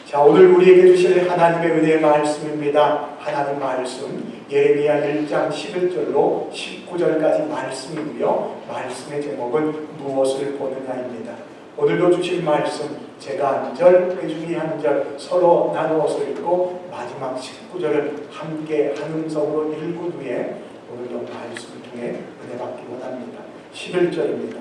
자, 오늘 우리에게 주실 하나님의 은혜의 말씀입니다. 하나님 말씀 예레미야 1장 11절로 19절까지 말씀이고요. 말씀의 제목은 무엇을 보느냐입니다. 오늘도 주실 말씀 제가 한 절, 회중이 한 절 서로 나누어서 읽고 마지막 19절을 함께 한 음성으로 읽은 후에 오늘도 말씀을 통해 은혜 받기 원합니다. 11절입니다.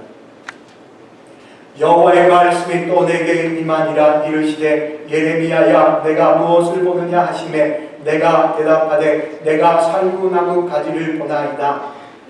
여호와의 말씀이 또 내게 임하니라. 이르시되 예레미야야 내가 무엇을 보느냐 하시매 내가 대답하되 내가 살구나무 가지를 보나이다.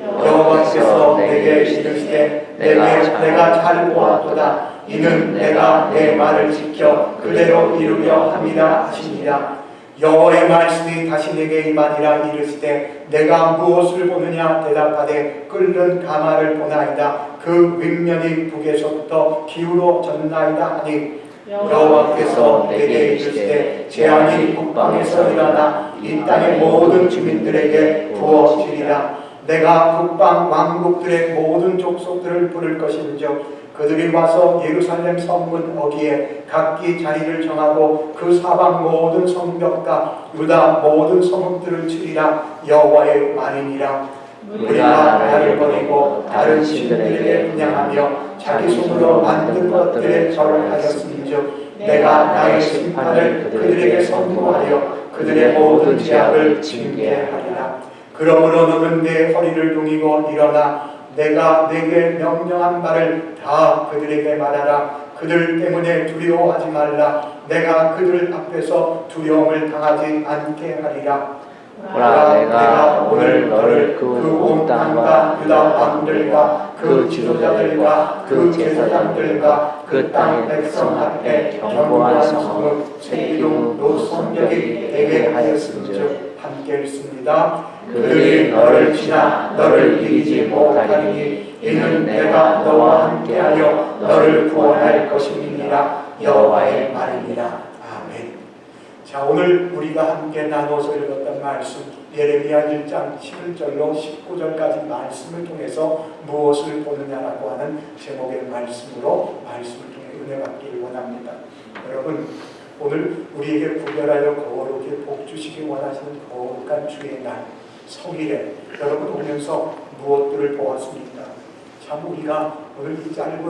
여호와께서 내게 이르시되 내가 잘 보았도다. 이는 내가 내 말을 지켜 그대로 이루려 함이라 하시니라. 여호와의 말씀이 다시 내게 임하니라. 이르시되 내가 무엇을 보느냐 대답하되 끓는 가마를 보나이다. 그 윗면이 북에서부터 기울어졌나이다 하니 여호와께서 내게 이르시되 재앙이 북방에서 일어나 이 땅의 모든 주민들에게 부어지리라. 내가 북방 왕국들의 모든 족속들을 부를 것인즉 그들이 와서 예루살렘 성문 어기에 각기 자리를 정하고 그 사방 모든 성벽과 유다 모든 성읍들을 치리라. 여호와의 말이니라. 우리가 나를 버리고 다른 신들에게 분향하며 자기 손으로 만든 것들에 절을 하였음즉 내가 나의 심판을 그들에게 선포하여 그들의 모든 죄악을 징계하리라. 그러므로 너는 내 허리를 동이고 일어나 내가 내게 명령한 말을 다 그들에게 말하라. 그들 때문에 두려워하지 말라. 내가 그들 앞에서 두려움을 당하지 않게 하리라. 보라, 내가 오늘 너를 그 온 땅과 유다 왕들과 그 지도자들과 그 제사장들과 그 땅의 백성 앞에 견고한 성읍 세기둥 노성벽이 되게 하였음즉 함께 읽습니다. 그들이 너를 치나 너를 이기지 못하리니 이는 내가 너와 함께하여 너를 구원할 것임이니라. 여호와의 말이니라. 아멘. 자, 오늘 우리가 함께 나눠서 읽었던 말씀 예레미야 1장 11절로 19절까지 말씀을 통해서 무엇을 보느냐라고 하는 제목의 말씀으로 말씀을 통해 은혜 받기를 원합니다. 여러분, 오늘 우리에게 구별하여 거룩하게 복 주시기 원하시는 거룩한 주의 날 성일에 여러분 오면서 무엇들을 보았습니까? 참 우리가 오늘 이 짧은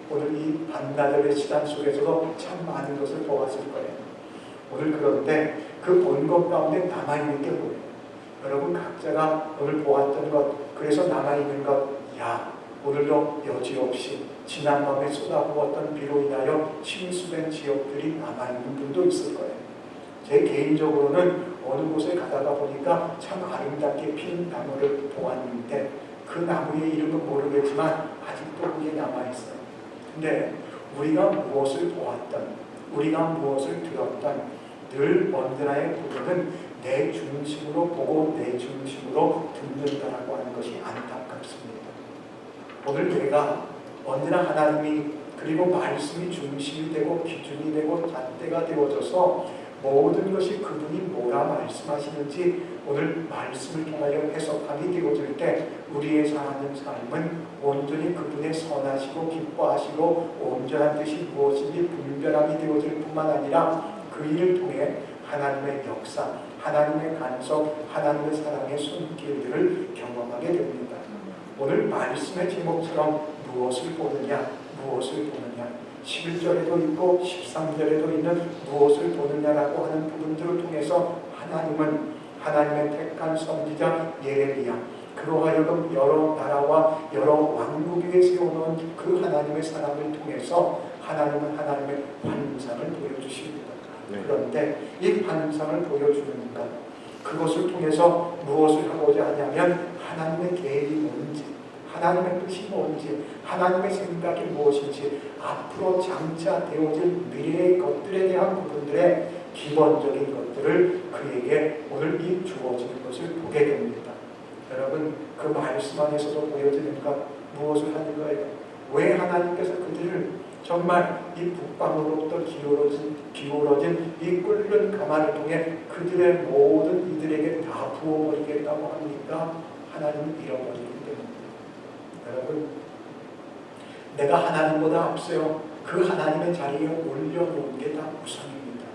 오늘 이 반나절의 시간 속에서도 참 많은 것을 보았을 거예요. 오늘 그런데 그 본 것 가운데 남아있는 게 뭐예요? 여러분 각자가 오늘 보았던 것, 그래서 남아있는 것, 오늘도 여지없이 지난밤에 쏟아부었던 비로 인하여 침수된 지역들이 남아있는 분도 있을 거예요. 제 개인적으로는 어느 곳에 가다가 보니까 참 아름답게 핀 나무를 보았는데 그 나무의 이름은 모르겠지만 아직도 그게 남아있어요. 근데 우리가 무엇을 보았던, 우리가 무엇을 들었던 늘 언제나의 부분은 내 중심으로 보고 내 중심으로 듣는다라고 하는 것이 안타깝습니다. 오늘 내가 언제나 하나님이 그리고 말씀이 중심이 되고 기준이 되고 잣대가 되어져서 모든 것이 그분이 뭐라 말씀하시는지 오늘 말씀을 통하여 해석함이 되어질 때 우리의 사는 삶은 온전히 그분의 선하시고 기뻐하시고 온전한 뜻이 무엇인지 분별함이 되어질 뿐만 아니라 그 일을 통해 하나님의 역사, 하나님의 간섭, 하나님의 사랑의 손길들을 경험하게 됩니다. 오늘 말씀의 제목처럼 무엇을 보느냐, 무엇을 보느냐 11절에도 있고 13절에도 있는 무엇을 보느냐라고 하는 부분들을 통해서 하나님은 하나님의 택한 선지자 예레미야 그로 하여금 여러 나라와 여러 왕국 위에 세워놓은 그 하나님의 사람을 통해서 하나님은 하나님의 환상을 보여주십니다. 그런데 이 환상을 보여주는 것, 그것을 통해서 무엇을 하고자 하냐면 하나님의 계획이 뭔지, 하나님의 뜻이 뭔지, 하나님의 생각이 무엇인지, 앞으로 장차 되어질 미래의 것들에 대한 부분들의 기본적인 것들을 그에게 오늘 이 주어지는 것을 보게 됩니다. 여러분, 그 말씀 안에서도 보여지는 것 무엇을 하는 거예요? 왜 하나님께서 그들을 정말 이 북방으로부터 기울어진 이 끓는 가마를 통해 그들의 모든 이들에게 다 부어버리겠다고 합니까? 하나님은 잃어버리기 때문입니다. 여러분, 내가 하나님보다 앞서요 그 하나님의 자리에 올려놓은 게 다 우상입니다.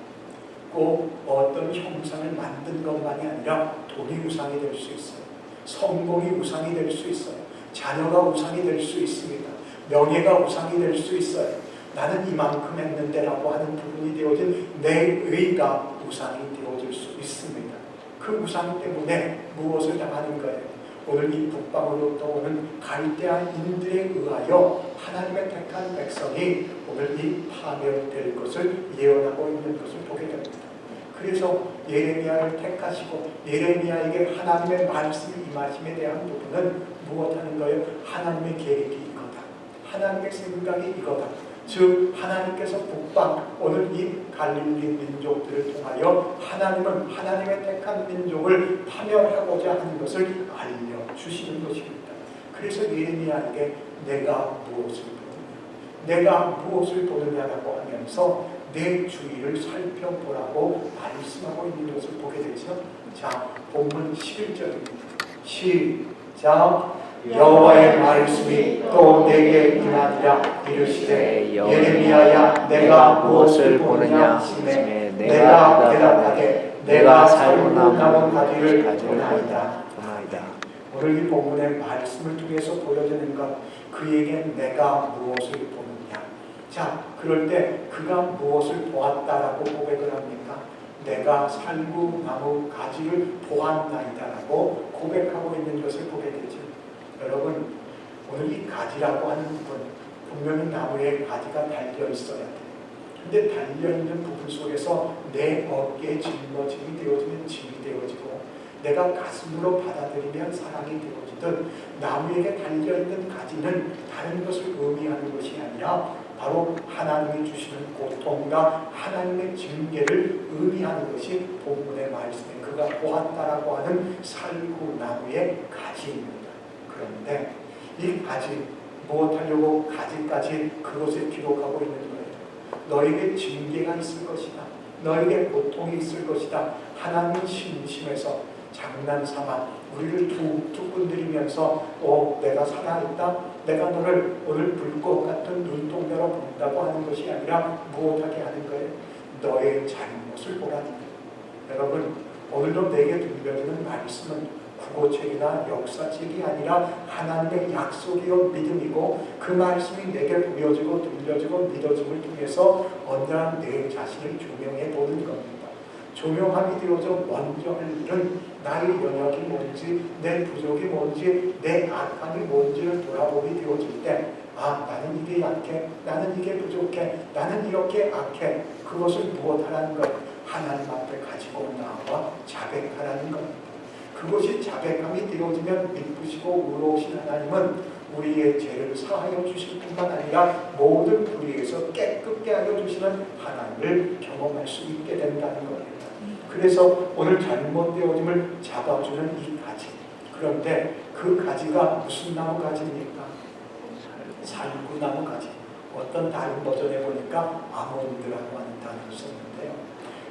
갖고 어떤 형상을 만든 것만이 아니라 돈이 우상이 될 수 있어요. 성공이 우상이 될 수 있어요. 자녀가 우상이 될 수 있습니다. 명예가 우상이 될 수 있어요. 나는 이만큼 했는데 라고 하는 부분이 되어진 내 의가 우상이 되어질 수 있습니다. 그 우상 때문에 무엇을 당하는 거예요? 오늘 이 북방으로부터 오는 갈대아 인들에 의하여 하나님의 택한 백성이 오늘 이 파멸될 것을 예언하고 있는 것을 보게 됩니다. 그래서 예레미야를 택하시고 예레미야에게 하나님의 말씀이 임하심에 대한 부분은 무엇하는 거예요? 하나님의 계획이 이거다. 하나님의 생각이 이거다. 즉 하나님께서 북방 오늘 이 갈릴리 민족들을 통하여 하나님은 하나님의 택한 민족을 파멸하고자 하는 것을 알려주시는 것입니다. 그래서 예레미야에게 내가 무엇을 보느냐, 내가 무엇을 보느냐라고 하면서 내 주위를 살펴보라고 말씀하고 있는 것을 보게 되죠. 자, 본문 11절입니다. 시작. 여호와의 말씀이 또 내게 임하니라. 이르시되 예레미야야 내가 무엇을 보느냐 하시매 내가 대답하되 내가 살고 남은 가지를 보나이다. 오늘 이 본문의 말씀을 통해서 보여지는 것, 그에게 내가 무엇을 보느냐. 자, 그럴 때 그가 무엇을 보았다라고 고백을 합니까? 내가 살구 나무 가지를 보았나이다라고 고백하고 있는 것을 보게 되죠. 여러분, 오늘 이 가지라고 하는 부분, 분명히 나무에 가지가 달려 있어야 돼요. 근데 달려있는 부분 속에서 내 어깨에 짊어짐이 되어지면 짐이 되어지고, 내가 가슴으로 받아들이면 사랑이 되어지듯, 나무에게 달려있는 가지는 다른 것을 의미하는 것이 아니라 바로 하나님이 주시는 고통과 하나님의 징계를 의미하는 것이 본문의 말씀에 그가 보았다라고 하는 살구나무의 가지입니다. 그런데 이 가지, 무엇하려고 가지까지 그것을 기록하고 있는 거예요. 너에게 징계가 있을 것이다. 너에게 고통이 있을 것이다. 하나님은 심심해서 장난삼아 우리를 툭툭 건드리면서 내가 살아있다. 내가 너를 오늘 불꽃 같은 눈동자로 본다고 하는 것이 아니라 무엇하게 하는 거예요? 너의 잘못을 보라는 거예요. 여러분, 오늘도 내게 들려주는 말씀은 국어책이나 역사책이 아니라 하나님의 약속이요 믿음이고, 그 말씀이 내게 보여지고 들려지고 믿어짐을 통해서 언제나 내 자신을 조명해 보는 겁니다. 조명함이 되어져 먼저 할 일은 나의 영역이 뭔지, 내 부족이 뭔지, 내 악함이 뭔지를 돌아보게 되어질 때, 나는 이게 약해, 나는 이게 부족해, 나는 이렇게 악해. 그것을 무엇하라는 것? 하나님 앞에 가지고 나와 자백하라는 겁니다. 그것이 자백함이 되어지면 기쁘시고 의로우신 하나님은 우리의 죄를 사하여 주실 뿐만 아니라 모든 불의에서 깨끗게 하여 주시는 하나님을 경험할 수 있게 된다는 겁니다. 그래서 오늘 잘못되어짐을 잡아주는 이 가지, 그런데 그 가지가 무슨 나무 가지입니까? 살구나무 가지. 어떤 다른 버전에 보니까 아몬드라고 하는 단어를 썼는데요.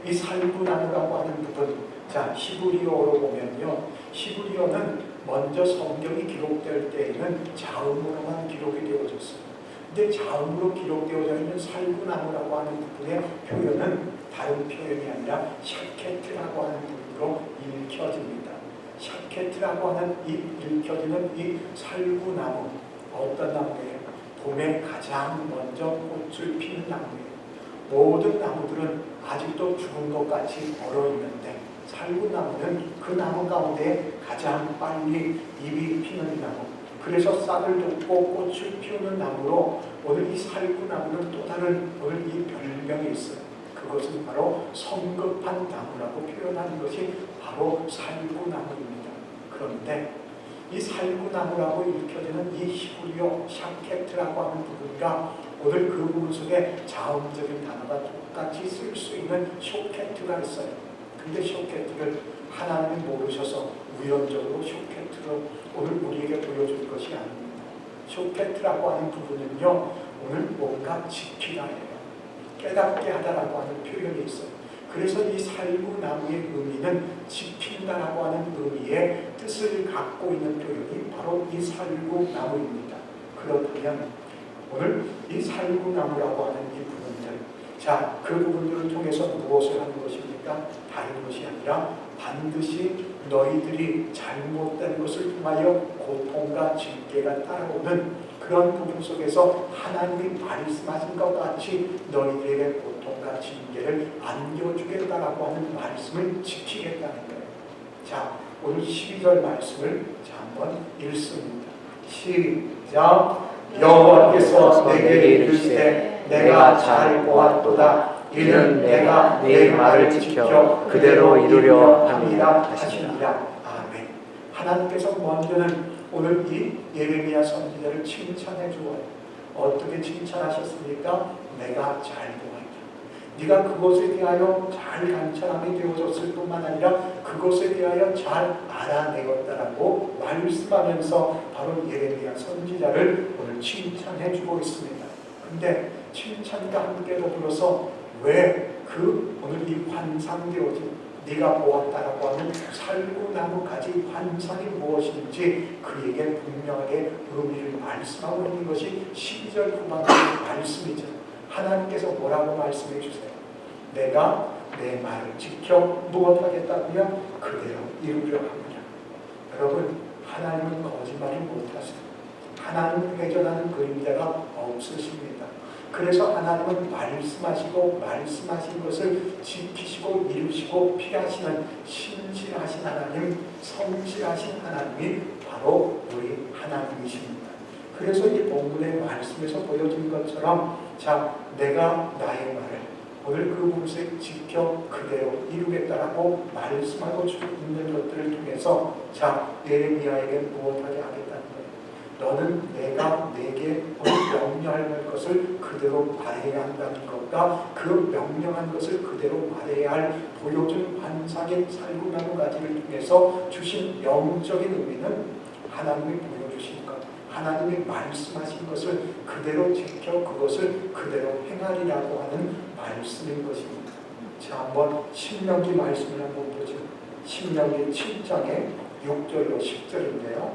이 살구나무라고 하는 부분, 자, 히브리어로 보면요, 히브리어는 먼저 성경이 기록될 때에는 자음으로만 기록이 되어졌어요. 근데 자음으로 기록되어져 있는 살구나무라고 하는 부분의 표현은 다른 표현이 아니라 샤케트라고 하는 부분으로 읽혀집니다. 샤케트라고 하는 이 읽혀지는 이 살구나무, 어떤 나무예요? 봄에 가장 먼저 꽃을 피는 나무예요. 모든 나무들은 아직도 죽은 것 같이 얼어있는데, 살구나무는 그 나무 가운데 가장 빨리 잎이 피는 나무, 그래서 싹을 돋고 꽃을 피우는 나무로 오늘 이 살구나무는 또 다른 오늘 이 별명이 있어요. 그것은 바로 성급한 나무라고 표현하는 것이 바로 살구나무입니다. 그런데 이 살구나무라고 읽혀지는 이 히브리어 샤케트라고 하는 부분과 오늘 그 부분 속에 자음적인 단어가 똑같이 쓸 수 있는 쇼케트가 있어요. 근데 쇼케트를 하나님이 모르셔서 우연적으로 쇼케트로 오늘 우리에게 보여줄 것이 아닙니다. 쇼케트라고 하는 부분은요, 오늘 뭔가 지키다예요. 깨닫게 하다라고 하는 표현이 있어요. 그래서 이 살구나무의 의미는 지킨다라고 하는 의미의 뜻을 갖고 있는 표현이 바로 이 살구나무입니다. 그렇다면 오늘 이 살구나무라고 하는 이 부분들, 자, 그 부분들을 통해서 무엇을 하는 것입니까? 다른 것이 아니라 반드시 너희들이 잘못된 것을 통하여 고통과 징계가 따라오는 그런 부분 속에서 하나님이 말씀하신 것 같이 너희들에게 고통과 징계를 안겨주겠다라고 하는 말씀을 지키겠다는 거예요. 자, 오늘 12절 말씀을 한번 읽습니다. 시작. 여호와께서 내게 이르시되 내가 잘 보았도다. 이는 내가 내 말을 지켜 그대로 이루려 함이라 하시니라. 아멘. 하나님께서 먼저는 오늘 이 예레미야 선지자를 칭찬해 주어요. 어떻게 칭찬하셨습니까? 내가 잘 보았다. 네가 그것에 대하여 잘 관찰함이 되어졌을 뿐만 아니라 그것에 대하여 잘 알아내었다라고 말씀하면서 바로 예레미야 선지자를 오늘 칭찬해 주고 있습니다. 근데 칭찬과 함께 더불어서 왜 그 오늘 이 환상되어진 네가 보았다라고 하는 살구나무 가지 환상이 무엇인지 그에게 분명하게 의미를 말씀하고 있는 것이 12절 후반의 말씀이죠. 하나님께서 뭐라고 말씀해 주세요? 내가 내 말을 지켜 무엇하겠다고요? 그대로 이루려 합니다. 여러분, 하나님은 거짓말을 못하세요. 하나님은 회전하는 그림자가 없으십니다. 그래서 하나님은 말씀하시고 말씀하신 것을 지키시고 이루시고 피하시는 신실하신 하나님, 성실하신 하나님이 바로 우리 하나님이십니다. 그래서 이 본문의 말씀에서 보여진 것처럼 자, 내가 나의 말을 오늘 그 부분을 지켜 그대로 이루겠다라고 말씀하고 있는 것들을 통해서 자, 예레미야에게 무엇하게 하겠다는 거예요. 너는 내가 내게 명령할 것을 그대로 말해야 한다는 것과 그 명령한 것을 그대로 말해야 할 보여준 환상의 살구나무 가지를 통해서 주신 영적인 의미는 하나님이 보여주신 것, 하나님이 말씀하신 것을 그대로 지켜 그것을 그대로 행하리라고 하는 말씀인 것입니다. 자, 한번 신명기 말씀을 한번 보죠. 신명기 7장의 6절로 10절인데요.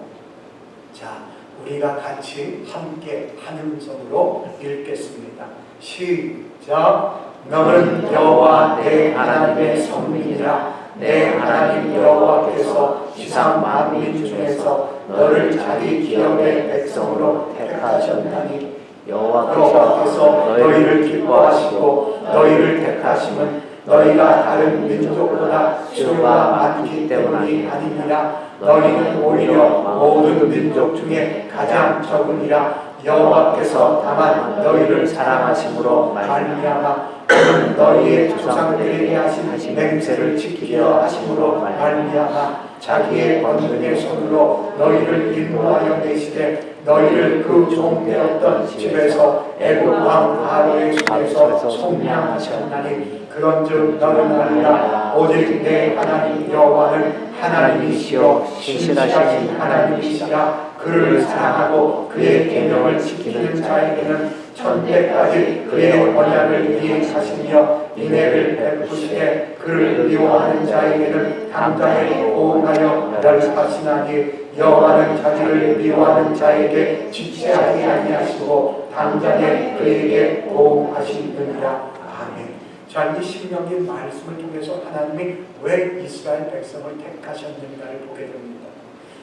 자, 우리가 같이 함께 한 음성으로 읽겠습니다. 시작. 너는 여호와 내 하나님의 성민이라. 내 하나님 여호와께서 지상 만민 중에서 너를 자기 기업의 백성으로 택하셨나니 여호와께서 너희를 기뻐하시고 너희를 택하심은 너희가 다른 민족보다 수가 많기 때문이 아니니라. 너희는 오히려 모든 민족 중에 가장 적으니라. 여호와께서 다만 너희를 사랑하심으로 말미암아 그는 너희의 조상들에게 하신 맹세를 지키려 하심으로 말미암아 자기의 권능의 손으로 너희를 인도하여 내시되 너희를 그 종되었던 집에서 애굽 왕 바로의 손에서 속량하셨나니 그런즉 너는 알라. 오직 내 하나님 여호와는 하나님이시요 신실하신 하나님이시라. 그를 사랑하고 그의 계명을 지키는 자에게는 천대까지 그의 언약을 이행하시며 인애를 베푸시되 그를 미워하는 자에게는 당장에 보응하여 멸하시나니 여호와는 자기를 미워하는 자에게 지체하지 아니하시고 당장에 그에게 보응하시느니라. 아멘. 자, 이 신명기 말씀을 통해서 하나님이 왜 이스라엘 백성을 택하셨는가를 보게 됩니다.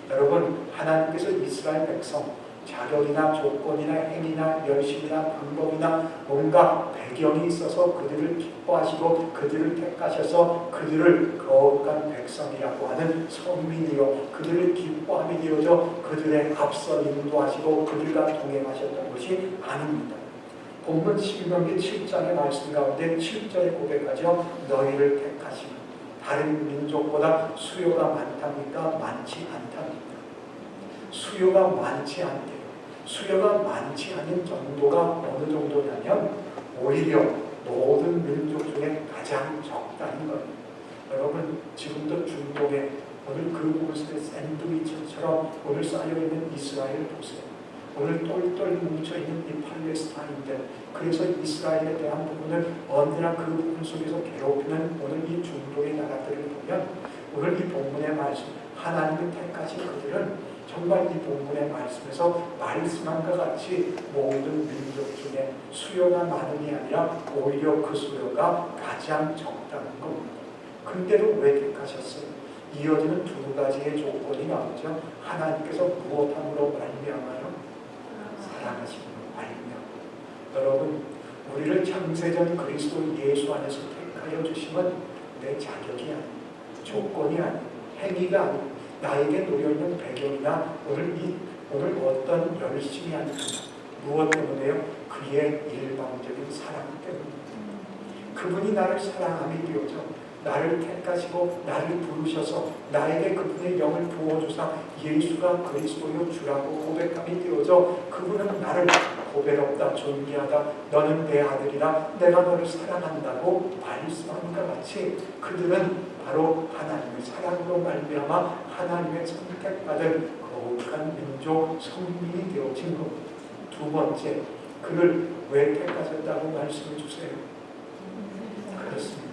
여러분, 하나님께서 이스라엘 백성 자격이나 조건이나 행위나 열심이나 방법이나 뭔가 배경이 있어서 그들을 기뻐하시고 그들을 택하셔서 그들을 거룩한 백성이라고 하는 선민이요 그들을 기뻐함이 되어져 그들의 앞서 인도하시고 그들과 동행하셨던 것이 아닙니다. 본문 신명기 7장의 말씀 가운데 7절에 고백하죠. 너희를 택하시면 다른 민족보다 수요가 많답니까? 많지 않답니까? 수요가 많지 않대요. 수요가 많지 않은 정도가 어느 정도냐면 오히려 모든 민족 중에 가장 적다는 거예요. 여러분, 지금도 중동에 오늘 그 곳에 샌드위치처럼 오늘 쌓여있는 이스라엘 보세요. 오늘 똘똘 뭉쳐있는 이 팔레스타인들, 그래서 이스라엘에 대한 부분을 언제나 그 부분 속에서 괴롭히는 오늘 이 중동의 나라들을 보면 오늘 이 본문의 말씀, 하나님이 택하신 그들은 정말 이 본문의 말씀에서 말씀한 것 같이 모든 민족 중에 수요가 많음이 아니라 오히려 그 수요가 가장 적다는 겁니다. 근데도 왜 택하셨어요? 이어지는 두 가지의 조건이 나오죠. 하나님께서 무엇함으로 말미암아요? 사랑하심으로 말미암아. 여러분, 우리를 창세전 그리스도 예수 안에서 택하여 주심은 내 자격이 아니에요. 조건이 아니에요. 행위가 아니에요. 나에게 놓여있는 배경이나 오늘 어떤 열심이 아니라 무엇 때문에요? 그의 일방적인 사랑 때문에. 그분이 나를 사랑함이 되어져 나를 택하시고 나를 부르셔서 나에게 그분의 영을 부어주사 예수가 그리스도요 주라고 고백함이 되어져 그분은 나를 고배롭다 존귀하다 너는 내 아들이라 내가 너를 사랑한다고 말씀함과 같이 그들은 바로 하나님의 사랑으로 말미암아 하나님의 선택받은 거룩한 민족 성민이 되어진 겁니다. 두 번째, 그를 왜 택하셨다고 말씀해 주세요? 그렇습니다.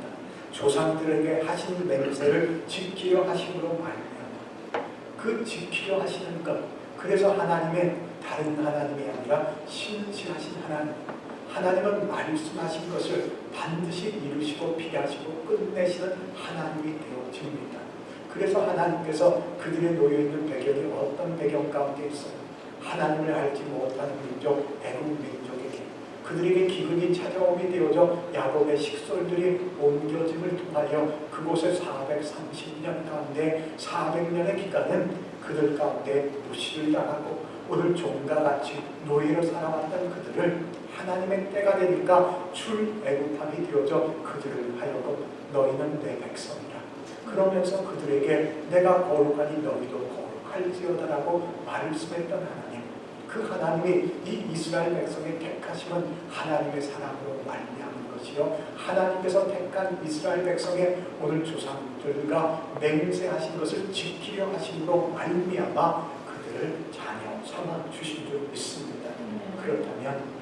조상들에게 하신 맹세를 지키려 하심으로 말미암아 그 지키려 하시는 것, 그래서 하나님의 다른 하나님이 아니라 신실하신 하나님은 말씀하신 것을 반드시 이루시고 피하시고 끝내시는 하나님이 되어집니다. 그래서 하나님께서 그들의 놓여있는 배경이 어떤 배경 가운데 있어요? 하나님을 알지 못하는 민족, 애국 민족에게 그들에게 기근이 찾아옴이 되어져 야곱의 식솔들이 옮겨짐을 통하여 그곳에 430년 가운데 400년의 기간은 그들 가운데 무시를 당하고 오늘 종과 같이 노예로 살아왔던 그들을 하나님의 때가 되니까 출애굽함이 되어져 그들을 하여금 너희는 내 백성이라 그러면서 그들에게 내가 거룩하니 너희도 거룩할지어다라고 말씀했던 하나님, 그 하나님이 이 이스라엘 백성의 택하심은 하나님의 사랑으로 말미암은 것이요 하나님께서 택한 이스라엘 백성의 오늘 조상들과 맹세하신 것을 지키려 하심으로 말미암아 그들을 자녀 삼아 주신 줄 믿습니다. 그렇다면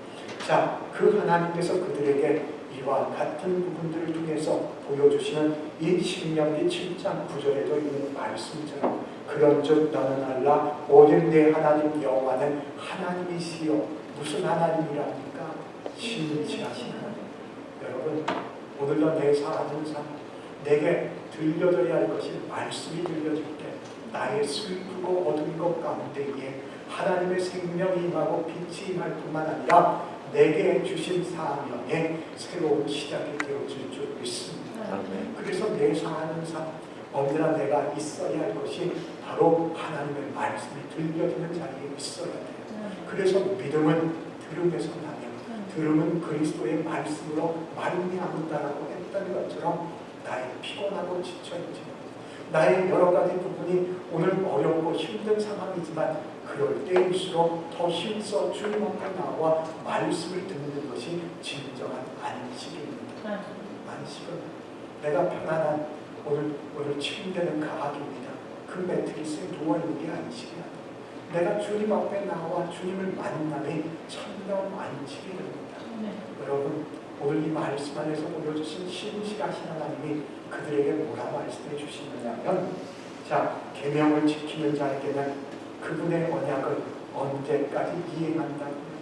그 하나님께서 그들에게 이와 같은 부분들을 통해서 보여주시는 이 신명기 7장 9절에도 있는 말씀처럼 그런즉 너는 알라 오직 내 하나님 여호와는 하나님이시요 무슨 하나님이랍니까? 신실하신 하나님. 여러분, 오늘날 내 사는 삶 내게 들려져야 할 것이 말씀이 들려질 때 나의 슬프고 어두운 것 가운데에 하나님의 생명이 임하고 빛이 임할 뿐만 아니라 내게 주신 사명의 새로운 시작이 되어질 줄 믿습니다. 그래서 내 사는 삶 언제나 내가 있어야 할 것이 바로 하나님의 말씀이 들려지는 자리에 있어야 돼요. 그래서 믿음은 들음에서 나며 들음은 그리스도의 말씀으로 말미암는다라고 했던 것처럼 나의 피곤하고 지쳐있지만 나의 여러 가지 부분이 오늘 어렵고 힘든 상황이지만 그럴 때일수록 더 힘써 주님 앞에 나와 말씀을 듣는 것이 진정한 안식입니다. 안식은 내가 편안한 오늘 침대는 가학입니다. 그 매트리스에 누워있는 게 안식이 아니에요. 내가 주님 앞에 나와 주님을 만남이 참다운 안식이 됩니다. 여러분, 오늘 이 말씀 안에서 보여주신 신실하신 하나님이 그들에게 뭐라 말씀해 주시느냐면 계명을 지키는 자에게는 그분의 언약을 언제까지 이행한다고요?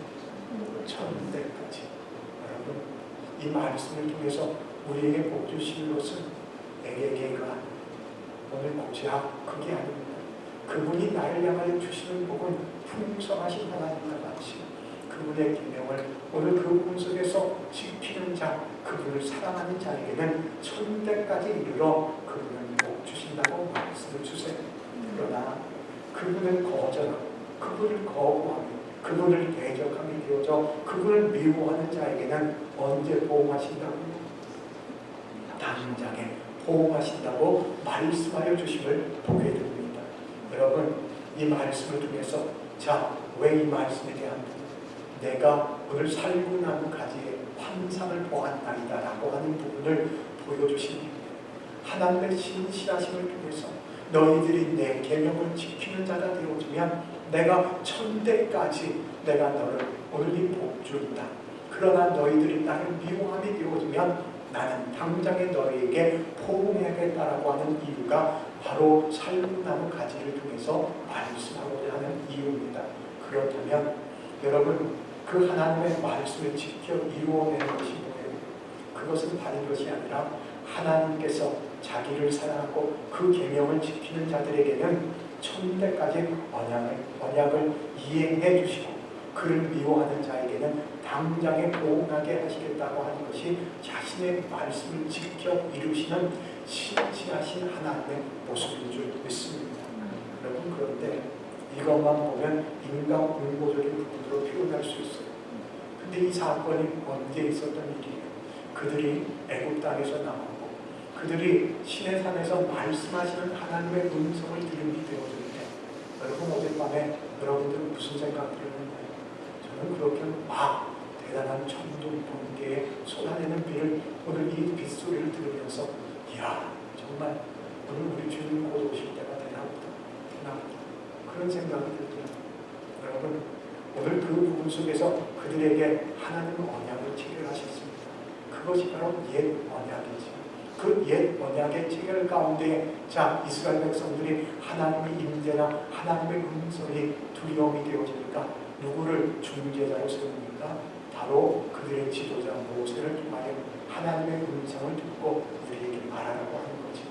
천대까지. 여러분, 이 말씀을 통해서 우리에게 복 주시는 것은 에게게가 오늘 고작 그게 아닙니다. 그분이 나를 향하여 주시는 복은 풍성하신 하나님과 같이 그분의 계명을 오늘 그 부분 속에서 지키는 자, 그분을 사랑하는 자에게는 천대까지 이르러 그분은 복 주신다고 말씀을 주세요. 그러나 그분을 거절하고 그분을 거부하며 그분을 대적함이 되어져 그분을 미워하는 자에게는 언제 보호하신다고요? 당장에 보호하신다고 말씀하여 주심을 보게 됩니다. 여러분, 이 말씀을 통해서 왜 이 말씀에 대한 내가 오늘 살고 나는 가지의 환상을 보았나이다 라고 하는 부분을 보여주십니다. 하나님의 신실하심을 통해서 너희들이 내 계명을 지키는 자가 되어주면 내가 천대까지 내가 너를 오늘 이 복 준다. 그러나 너희들이 나를 미워함이 되어주면 나는 당장에 너희에게 포옹해야겠다라고 하는 이유가 바로 살구나무 가지를 통해서 말씀하고자 하는 이유입니다. 그렇다면 여러분, 그 하나님의 말씀을 지켜 이루어내는 것이 뭐예요? 그것은 다른 것이 아니라 하나님께서 자기를 사랑하고 그 계명을 지키는 자들에게는 천대까지 언약을 이행해 주시고 그를 미워하는 자에게는 당장에 보응하게 하시겠다고 하는 것이 자신의 말씀을 지켜 이루시는 신실하신 하나님의 모습인 줄 믿습니다. 여러분, 그런데 이것만 보면 인간 공고적인 부분으로 표현할 수 있어요. 근데 이 사건이 언제 있었던 일이에요? 그들이 애굽 땅에서 나오고 그들이 시내 산에서 말씀하시는 하나님의 음성을 들음이 되어질 때, 여러분 어젯밤에 여러분들은 무슨 생각 들었나요? 저는 그렇게 막 대단한 천둥 번개에 쏟아내는 비를 오늘 이 빗소리를 들으면서 이야, 정말 오늘 우리 주님 곧 오실 때가 되나보다 그런 생각이 들더라고요. 여러분, 오늘 그 부분 속에서 그들에게 하나님은 언약을 체결하셨습니다. 그것이 바로 옛 언약이지. 그 옛 언약의 체결 가운데 자, 이스라엘 백성들이 하나님의 임재나 하나님의 음성이 두려움이 되어지니까 누구를 중재자로 세웁니까? 바로 그들의 지도자 모세를 통하여 하나님의 음성을 듣고 우리에게 말하라고 하는 거지.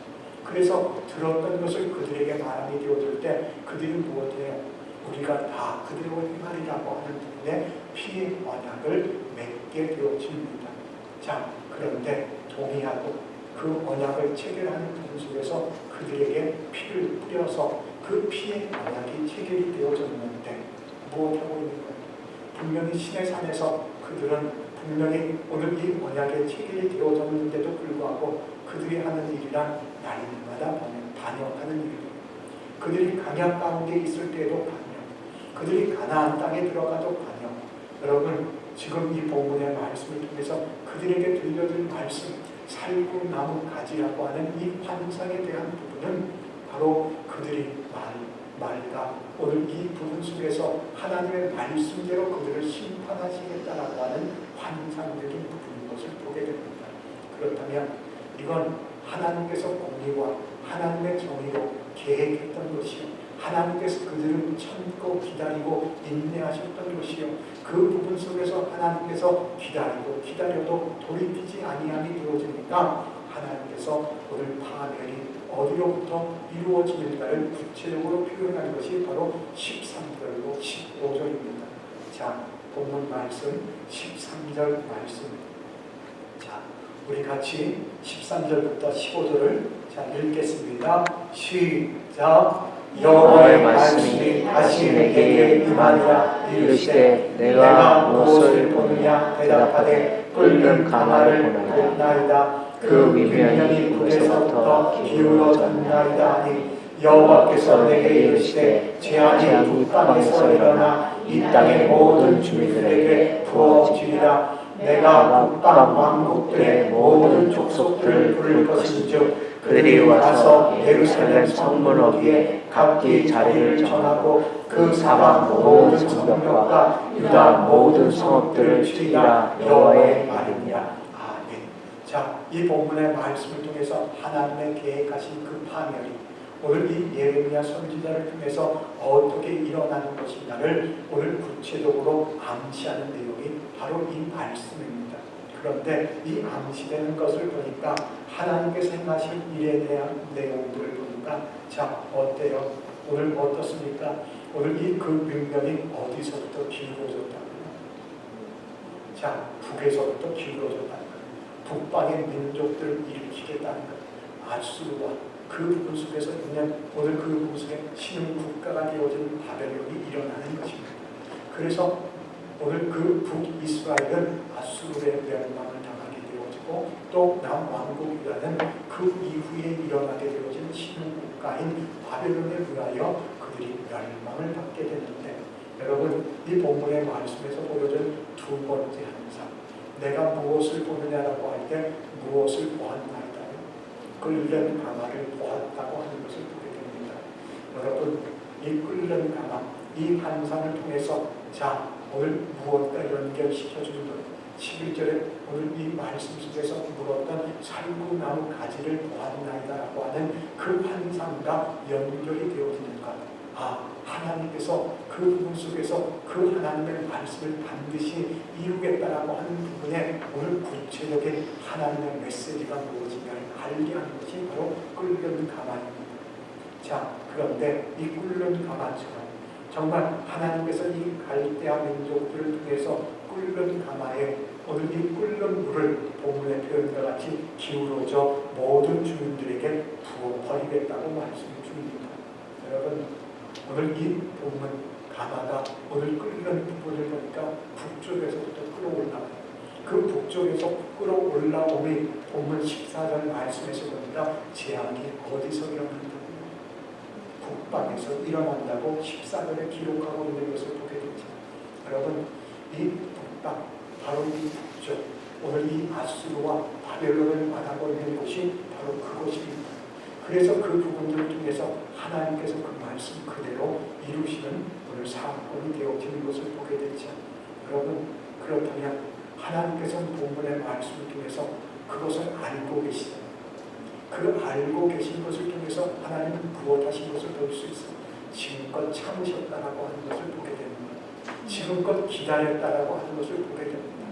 그래서 들었던 것을 그들에게 말하게 되어질 때 그들이 무엇해요? 우리가 다 그대로 행하리라고 하는 부분에 피의 언약을 맺게 되어집니다. 자, 그런데 동의하고 그 언약을 체결하는 부분 속에서 그들에게 피를 뿌려서 그 피의 언약이 체결이 되어졌는데 무엇하고 있는 거예요? 분명히 시내 산에서 그들은 분명히 오늘 이 언약에 체결이 되어졌는데도 불구하고 그들이 하는 일이란 날마다 반역하는 일이에요. 그들이 강약 가운데 있을 때에도 반역, 그들이 가나안 땅에 들어가도 반역. 여러분, 지금 이 본문의 말씀을 통해서 그들에게 들려줄 말씀, 살구 나무 가지라고 하는 이 환상에 대한 부분은 바로 그들이 말과 오늘 이 부분 속에서 하나님의 말씀대로 그들을 심판하시겠다라고 하는 환상적인 부분인 것을 보게 됩니다. 그렇다면 이건 하나님께서 공의와 하나님의 정의로 계획했던 것이요, 하나님께서 그들을 참고 기다리고 인내하셨던 것이요, 그 부분 속에서 하나님께서 기다려도 돌이키지 아니함이 되어지니까 하나님께서 오늘 파멸이 어디로부터 이루어지는가를 구체적으로 표현한 것이 바로 13절로 15절입니다. 자, 본문 말씀 13절 말씀. 자, 우리 같이 13절부터 15절을 자 읽겠습니다. 시작. 여호와의 말씀이 다시 내게 임하니라. 이르시되 내가 무엇을 보느냐 대답하되 끓는 가마를 보나이다. 그 위면이 불에서부터 기울어졌나이다 하니 여호와께서 내게 이르시되 재앙이 두 땅에서 일어나 이 땅의 모든 주민들에게 부어지리라. 내가 북방 왕국들의 모든 족속들을 부를 것인즉 그들이 와서 예루살렘 성문 어귀에 각기 자리를 정하고 그 사방 모든 성벽과 유다 모든 성읍들을 치리라. 여호와의 말이니라. 아멘. 자, 이 본문의 말씀을 통해서 하나님의 계획하신 그 파멸이 오늘 이 예레미야 선지자를 통해서 어떻게 일어나는 것인가를 오늘 구체적으로 암시하는 내용이 바로 이 말씀입니다. 그런데 이 암시되는 것을 보니까 하나님께서 행하실 일에 대한 내용들을 보니까 자, 어때요? 오늘 어떻습니까? 오늘 이 그 명령이 어디서부터 기울어졌다고요? 자, 북에서부터 기울어졌다는 거예요. 북방의 민족들을 일으키겠다는 거예요. 아수르와 그 부분 속에서 있는 오늘 그 부분 속에 신흥 국가가 되어진 바벨론이 일어나는 것입니다. 그래서 오늘 그 북이스라엘은 아수르의 멸망을 당하게 되어지고 또 남왕국 유다는 그 이후에 일어나게 되어진 신흥 국가인 바벨론에 의하여 그들이 멸망을 받게 되는데, 여러분 이 본문의 말씀에서 보여준 두 번째 항상 내가 무엇을 보느냐라고 할 때 무엇을 보았나이다. 끓는 가마를 보았다고 하는 것을 보게 됩니다. 여러분 이 끓는 가마, 이 환상을 통해서 자, 오늘 무엇과 연결시켜주는 것, 11절에 오늘 이 말씀 속에서 물었던 살구나무 가지를 보았나이다 라고 하는 그 환상과 연결이 되어지는 것. 아, 하나님께서 그 부분 속에서 그 하나님의 말씀을 반드시 이루겠다라고 하는 부분에 오늘 구체적인 하나님의 메시지가 무엇인가를 관리하는 것이 바로 끓는 가마입니다. 자, 그런데 이 끓는 가마처럼 정말 하나님께서 이 갈대아 민족들을 통해서 끓는 가마에 오늘 이 끓는 물을 본문의 표현과 같이 기울어져 모든 주민들에게 부어버리겠다고 말씀 중입니다. 여러분, 오늘 이 본문 가마가 오늘 끓는 부분을 보니까 북쪽에서부터 끌어올라와요. 그 북쪽에서 끌어올라옴이 본문 14절 말씀에서 보니까 재앙이 어디서 일어난다고? 북방에서 일어난다고 14절에 기록하고 있는 것을 보게 되죠. 여러분, 이 북방, 바로 이 북쪽, 오늘 이 아수르와 바벨론을 받아고 있는 곳이 바로 그곳입니다. 그래서 그 부분들을 통해서 하나님께서 그 말씀 그대로 이루시는 오늘 사건이 되어지는 것을 보게 되죠. 여러분, 그렇다면 하나님께서는 본문의 말씀을 통해서 그것을 알고 계시잖아요. 그 알고 계신 것을 통해서 하나님은 무엇하신 것을 볼 수 있어요. 지금껏 참으셨다라고 하는 것을 보게 됩니다. 지금껏 기다렸다라고 하는 것을 보게 됩니다.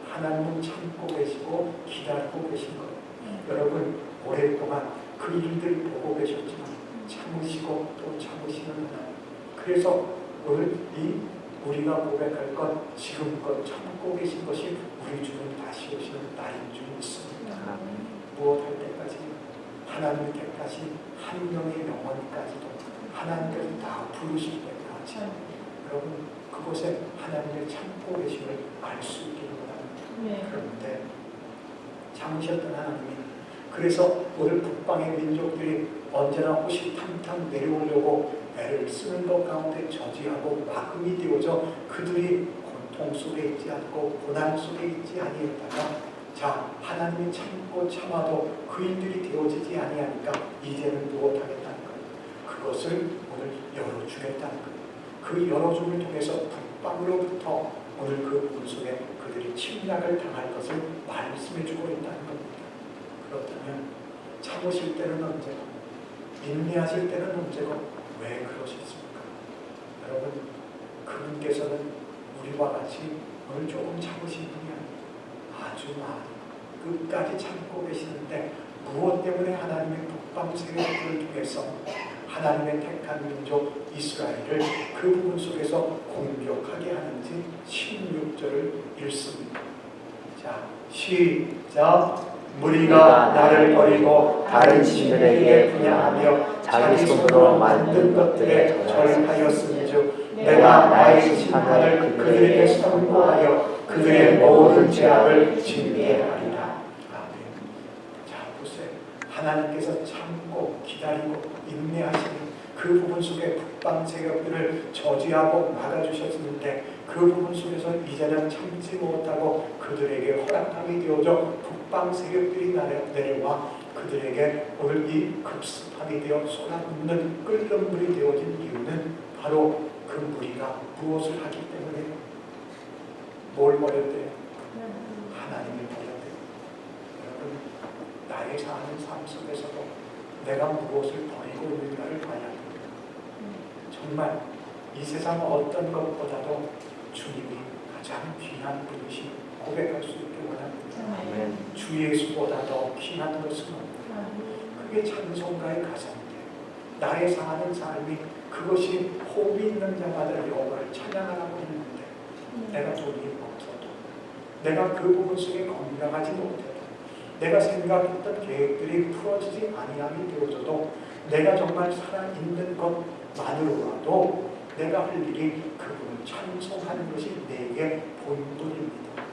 하나님은 참고 계시고 기다리고 계신 거예요. 여러분, 오랫동안 그 일들을 보고 계셨지만 참으시고 또 참으시는 하나님. 그래서 오늘 이 우리가 고백할 것, 지금껏 참고 계신 것이 우리 주는 다시 오시는 날인 줄 믿습니다. 무엇할 때까지? 하나님의 때까지, 한 명의 영혼까지도 하나님께서 다 부르실 때까지. 여러분, 그곳에 하나님의 참고 계심을 알 수 있기를 원합니다. 그런데 참으셨던 하나님이, 그래서 오늘 북방의 민족들이 언제나 호시탐탐 내려오려고 애를 쓰는 것 가운데 저지하고 막음이 되어져 그들이 고통 속에 있지 않고 고난 속에 있지 아니했다가, 자, 하나님이 참고 참아도 그 일들이 되어지지 아니하니까 이제는 무엇하겠다는 거예요. 그것을 오늘 열어주겠다는 거예요. 그 열어줌을 통해서 북방으로부터 오늘 그 부분 속에 그들이 침략을 당할 것을 말씀해주고 있다는 겁니다. 그렇다면 참으실 때는 언제고, 인내하실 때는 언제고, 왜 그러셨습니까? 여러분, 그분께서는 우리와 같이 오늘 조금 참으신 분이 아니에요. 아주 많이 끝까지 참고 계시는데, 무엇 때문에 하나님의 북방 세력들을 통해서 하나님의 택한 민족 이스라엘을 그 부분 속에서 공격하게 하는지 16절을 읽습니다. 자, 시작. 무리가 나를 버리고 다른 신들에게 분양하며 자기 손으로 만든 것들에 절하였은즉 내가 나의 심판을 그들에게 선고하여 그들의 모든 죄악을 징계하리라. 아멘. 자, 보세요. 하나님께서 참고 기다리고 인내하시는 그 부분 속에 북방 세력들을 저지하고 막아주셨는데, 그 부분 속에서 이제는 참지 못하고 그들에게 허락함이 되어져 북방 세력들이 내려와 그들에게 오늘 이 급습함이 되어 쏟아붓는 끓는 물이 되어진 이유는 바로 그 무리가 무엇을 하기 때문에. 뭘 버렸대요? 하나님을 버렸대요. 여러분, 나의 사는 삶 속에서도 내가 무엇을 버리고 있는가를 봐야 합니다. 정말 이 세상 어떤 것보다도 주님이 가장 귀한 분이시 고백할 수 있게 원합니다. 주 예수보다 더 귀한 것은 없다. 그게 찬송가의 가사인데, 나의 사는 삶이 그것이 호흡이 있는 자마다 여호와를 찬양하라고 했는데, 내가 돈이 없어도, 내가 그 부분 속에 건강하지 못해도, 내가 생각했던 계획들이 풀어지지 아니함이 되어져도, 내가 정말 살아있는 것만으로라도 내가 할 일이 그분을 찬송하는 것이 내게 본분입니다.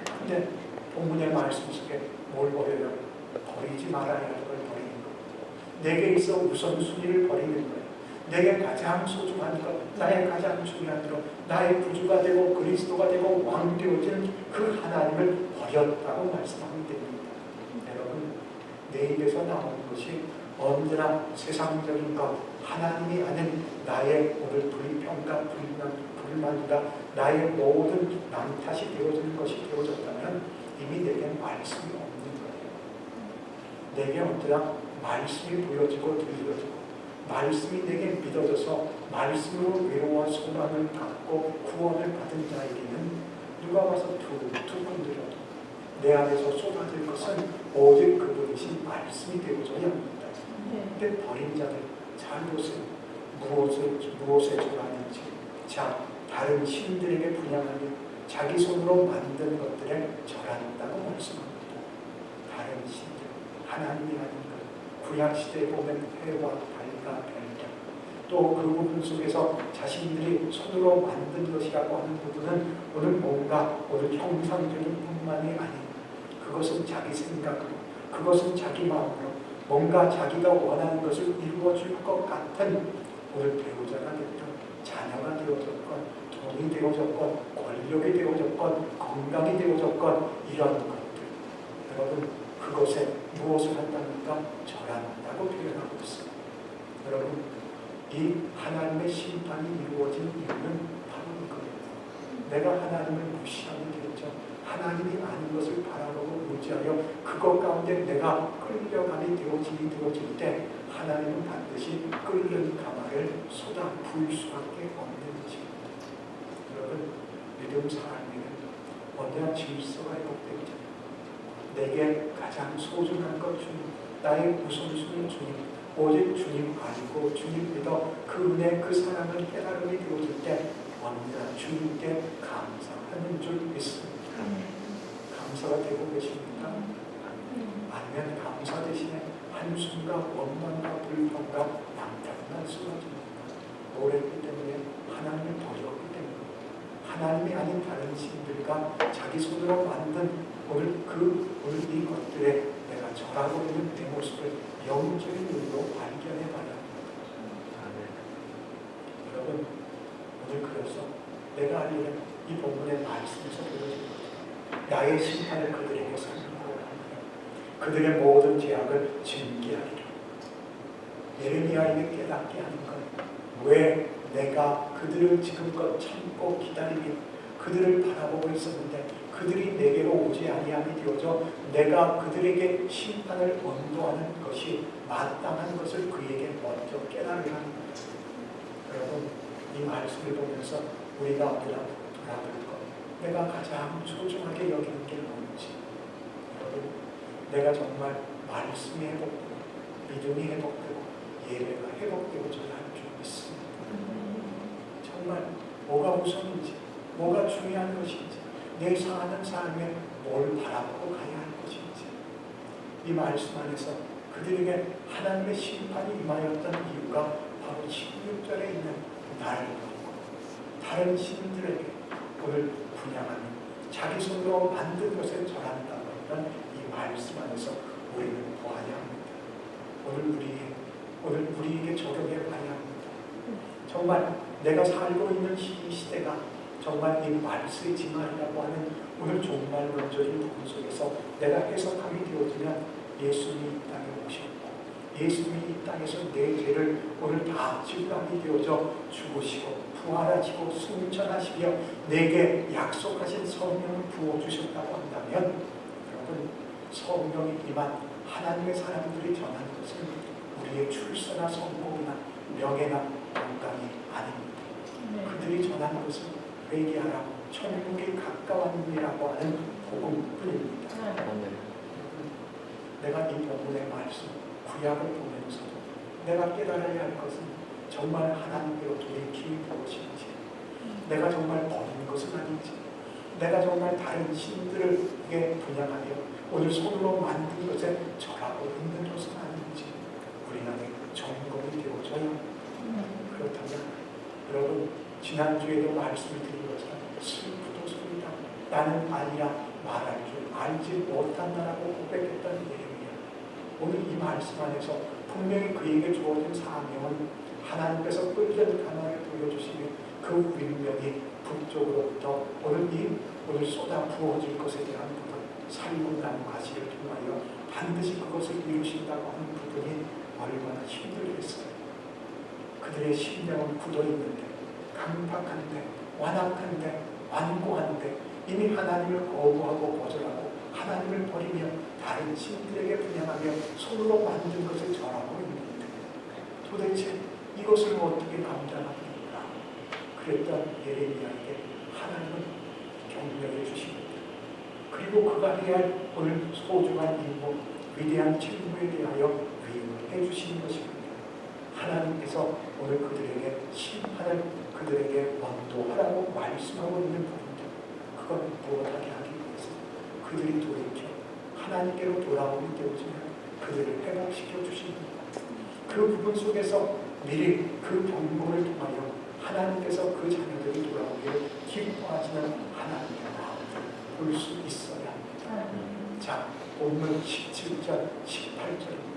그런데 본문의 말씀 속에 뭘 버려요? 버리지 말아야 할 걸 버리는 것, 내게 있어 우선순위를 버리는 거예요. 내게 가장 소중한 것, 나의 가장 중요한 것, 나의 구주가 되고 그리스도가 되고 왕 되어지는 그 하나님을 버렸다고 말씀하면 됩니다. 여러분, 내 입에서 나오는 것이 언제나 세상적인 것, 하나님이 아닌 나의 오늘 불평과 불만이다, 나의 모든 남 탓이 되어지는 것이 되어졌다면 이미 내게 말씀이 없는 거예요. 내게 언제나 말씀이 보여지고 들려지고, 말씀이 내게 믿어져서 말씀으로 위로와 소망을 받고 구원을 받은 자에게는 누가 와서 툭 건드려도 내 안에서 쏟아질 것은 오직 그분이신 말씀이 되고자 합니다. 근데 버린 자들 잘 보세요. 무엇에 절하는지. 자, 다른 신들에게 분양하며 자기 손으로 만든 것들에 절한다고 말씀합니다. 다른 신들, 하나님이 아닌 것. 구약시대에 보면 해와 달과 별들, 또 그 부분 속에서 자신들이 손으로 만든 것이라고 하는 부분은 오늘 형상적인 뿐만이 아닌 그것은 자기 생각으로, 그것은 자기 마음으로 뭔가 자기가 원하는 것을 이루어줄 것 같은 오늘 배우자가 됐던, 자녀가 되어졌건, 돈이 되어졌건, 권력이 되어졌건, 건강이 되어졌건 이런 것들. 여러분 그것에 무엇을 한답니까? 절한다고 표현하고 있습니다. 여러분 이 하나님의 심판이 이루어진 이유는 바로 이거예요. 내가 하나님을 무시하게 되었죠. 하나님이 아닌 것을 바라보고 의지하여 그것 가운데 내가 끌려가게 되어질 때 하나님은 반드시 끓는 가마를 쏟아 부을 수밖에 없는 것입니다. 여러분 믿음 삶에는 언제나 질서가 회복되죠. 내게 가장 소중한 것 주님, 나의 우선순위 주님, 오직 주님 알고 주님 믿어 그 은혜 그 사랑을 깨달음이 되어질 때 언제나 주님께 감사하는 줄 믿습니다. 감사가 되고 계십니까? 아니면 감사 대신에 한숨과 원망과 불평과 남탓만 쏟아집니까? 오랬기 때문에 하나님을 버렸기 때문에 하나님이 아닌 다른 신들과 자기 손으로 만든 오늘 이 것들에 내가 절하고 있는 내 모습을 영적인 눈으로 발견해 봐야 합니다. 여러분 오늘 그래서 내가 알리는 이 본문의 말씀에서 보여진 것, 나의 심판을 그들에게 선포하리라. 그들의 모든 죄악을 징계하리라. 예레미야에게 깨닫게 하는 것, 왜 내가 그들을 지금껏 참고 기다리며 그들을 바라보고 있었는데 그들이 내게로 오지 아니함이 되어져 내가 그들에게 심판을 언도하는 것이 마땅한 것을 그에게 먼저 깨달으라 하는 것. 여러분 이 말씀을 보면서 우리가 어디나 돌아볼 것, 내가 가장 소중하게 여기는 게 뭔지, 여러분 내가 정말 말씀이 회복되고 믿음이 회복되고 예배가 회복되고자 할 줄 믿습니다. 정말 뭐가 우선인지, 뭐가 중요한 것인지, 내 사는 삶에 뭘 바라보고 가야 할 것인지, 이 말씀 안에서 그들에게 하나님의 심판이 임하였던 이유가 바로 16절에 있는 나를 버리고 다른 신들에게 오늘 분양하는 자기 손으로 만든 것에 절한다고 했던 이 말씀 안에서 우리는 보아야 합니다. 오늘 우리에게 적용해 봐야 합니다. 정말 내가 살고 있는 이 시대가 정말 이 말씀의 징알이라고 하는 오늘 종말 원조인 부분 속에서 내가 해석하게 되어지면 예수님이 이 땅에 오셨고 예수님이 이 땅에서 내 죄를 오늘 다 지불하게 되어져 죽으시고 부활하시고 승천하시며 내게 약속하신 성령을 부어주셨다고 한다면 여러분 성령이 임한 하나님의 사람들이 전하는 것은 우리의 출세나 성공이나 명예나 영광이 아닙니다. 그들이 전하는 것은 회개하라 천국이 가까웠느니라고 하는 복음뿐입니다. 내가 이 본문의 말씀 구약을 보면서도 내가 깨달아야 할 것은 정말 하나님께로 돌이킴이 무엇인지, 내가 정말 버린 것은 아닌지, 내가 정말 다른 신들에게 분양하며 오늘 손으로 만든 것에 절하고 있는 것은 아닌지 우리 안에 점검이 되어져요. 그렇다면 여러분 지난주에도 말씀을 드린 것처럼 슬프도소이다. 나는 아니라 말할 줄 알지 못한다라고 고백했던 예레미야. 오늘 이 말씀 안에서 분명히 그에게 주어진 사명은 하나님께서 끌려는 가나를 보여주시며 그 운명이 북쪽으로부터 오늘 쏟아 부어질 것에 대한 부분, 살고 난 과실을 통하여 반드시 그것을 이루신다고 하는 부분이 얼마나 힘들겠어요. 그들의 심령은 굳어있는데, 강팍한데, 완악한데, 완고한데 이미 하나님을 거부하고 거절하고 하나님을 버리며 다른 신들에게 분양하며 손으로 만든 것을 절하고 있는데 도대체 이것을 어떻게 감당합니까? 그랬던 예레미야에게 하나님은 격려해 주십니다. 그리고 그가 해야 할 오늘 소중한 임무, 위대한 책무에 대하여 위임을 해주시는 것입니다. 하나님께서 오늘 그들에게 심판을 그들에게 원도하라고 말씀하고 있는 부분들, 그건 무엇하게 하기 위해서 그들이 돌이켜 하나님께로 돌아오게 되어지면 그들을 회복시켜 주십니다. 그 부분 속에서 미리 그 경고를 통하여 하나님께서 그 자녀들이 돌아오기를 기뻐하시는 하나님의 마음을 볼 수 있어야 합니다. 자, 본문 17절, 18절입니다.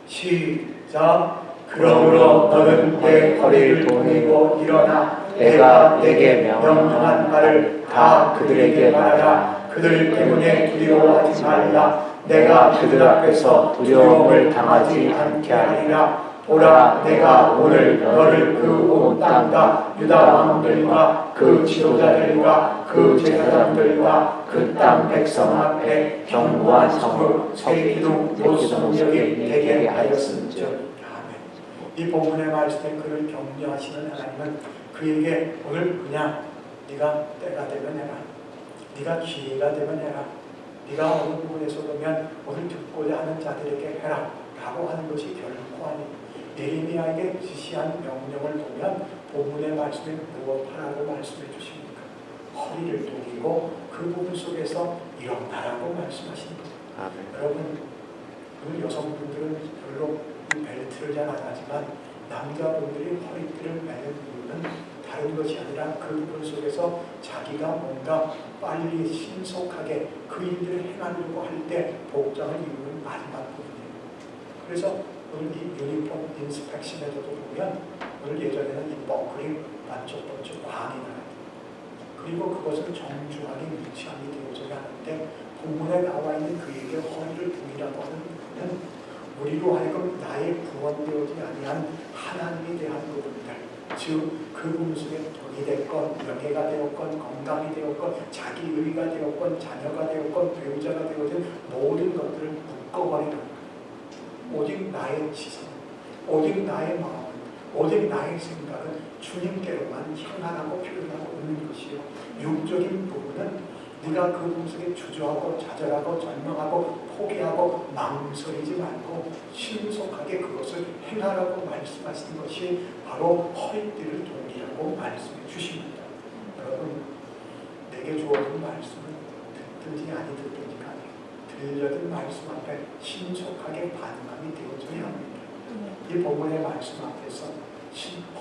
시작. 그러므로 너는 내 허리를 동이고 일어나 내가 내게 명령한 말을 다 그들에게 말하라. 그들 때문에 두려워하지 말라. 내가 그들 앞에서 두려움을 당하지 않게 하리라. 보라, 내가 오늘 너를 그 온 땅과 유다 왕들과 그 지도자들과 그 제사장들과 그 땅 백성 앞에 견고한 성읍 새기둥 노숙력이 되게 하였음즉. 이 본문의 말씀에 그를 격려하시는 하나님은 그에게 오늘 그냥 네가 때가 되면 해라, 네가 기회가 되면 해라, 네가 어느 부분에서 보면 오늘 듣고자 하는 자들에게 해라 라고 하는 것이 결코 아닙니다. 예레미야에게 지시한 명령을 보면 본문의 말씀에 무엇하라고 말씀해 주십니까? 허리를 동이고 그 부분 속에서 일어나라고 말씀하십니다. 여러분, 오늘 여성분들은 별로 이 벨트를 잘 안 하지만 남자분들이 허리띠를 매는 이유는 다른 것이 아니라 그 부분 속에서 자기가 뭔가 빨리 신속하게 그 일들을 행하려고 할 때 복장을 입는 마지막 부분이에요. 그래서 오늘 이 유니폼 인스펙션에도 보면 오늘 예전에는 이 버클이 반쪽반쪽 광이 나요. 그리고 그것은 정중하게 위치함이 되어져야 하는데 본문에 나와 있는 그에게 허리를 동이라고 하는 부분은 우리로 하여금 나의 구원되어지지 아니한 하나님에 대한 부분들, 즉 그 부분 속에 돈이 됐건 명예가 되었건 건강이 되었건 자기의가 되었건 자녀가 되었건 배우자가 되었든 모든 것들을 묶어버리는, 오직 나의 지성, 오직 나의 마음, 오직 나의 생각은 주님께로만 향하라고 표현하고 있는 것이요. 육적인 부분은 네가 그 부분 속에 주저하고 좌절하고 절망하고 포기하고 망설이지 말고 신속하게 그것을 행하라고 말씀하시는 것이 바로 허리띠를 동이라고 말씀해 주십니다. 여러분, 내게 주어진 말씀은 듣든지 아니 듣든지 간에 들려진 말씀 앞에 신속하게 반응함이 되어져야 합니다. 이 본문의 말씀 앞에서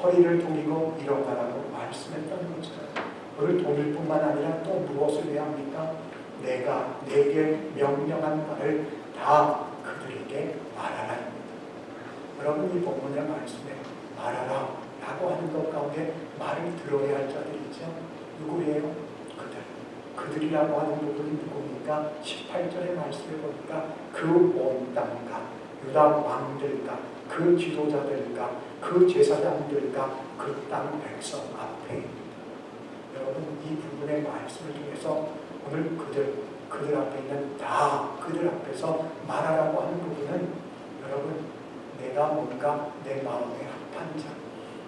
허리를 동이고 일어나라고 말씀했다는 것처럼 그를 동일 뿐만 아니라 또 무엇을 해야 합니까? 내가 내게 명령한 말을 다 그들에게 말하라. 여러분, 이 본문의 말씀에 말하라 라고 하는 것 가운데 말을 들어야 할 자들이 있죠. 누구예요? 그들이라고 하는 부분이 누굽니까? 18절의 말씀에 보니까 그 온 땅과 유다 왕들과 그 지도자들과 그 제사장들과 그 땅 백성 앞에, 여러분, 이 부분의 말씀을 통해서 오늘 그들 앞에 있는 다 그들 앞에서 말하라고 하는 부분은, 여러분, 내가 뭔가 내 마음에 합한 자,